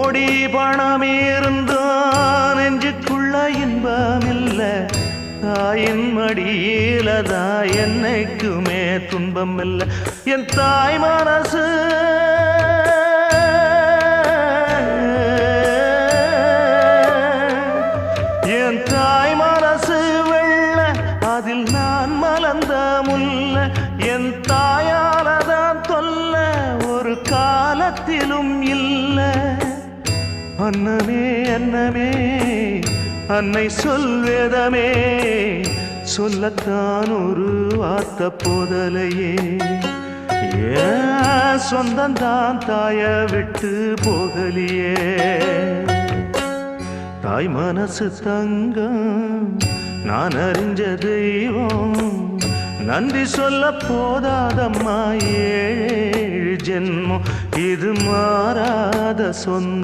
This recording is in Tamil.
கோடி பணம் இருந்தான் நெஞ்சுக்குள்ள இன்பமில்ல தாயின் மடியிலதான் என்னைக்குமே துன்பம் இல்லை என் தாய் மனசு என் தாய் மனசு வெள்ள அதில் நான் மலர்ந்த முல்ல என் தாயாலதான் தொல்ல ஒரு காலத்திலும் இல்ல அன்னமே அன்னமே அன்னை சொல்வேதமே சொல்லத்தான் ஒரு வார்த்தை போதலையே ஏன் சொந்தந்தான் தாய விட்டு போகலியே தாய் மனசு தங்கம் நான் அறிஞ்ச தெய்வம் நன்றி சொல்ல போதாதம்மா ஏழு ஜென்மம் இது மாறாத சொந்தம்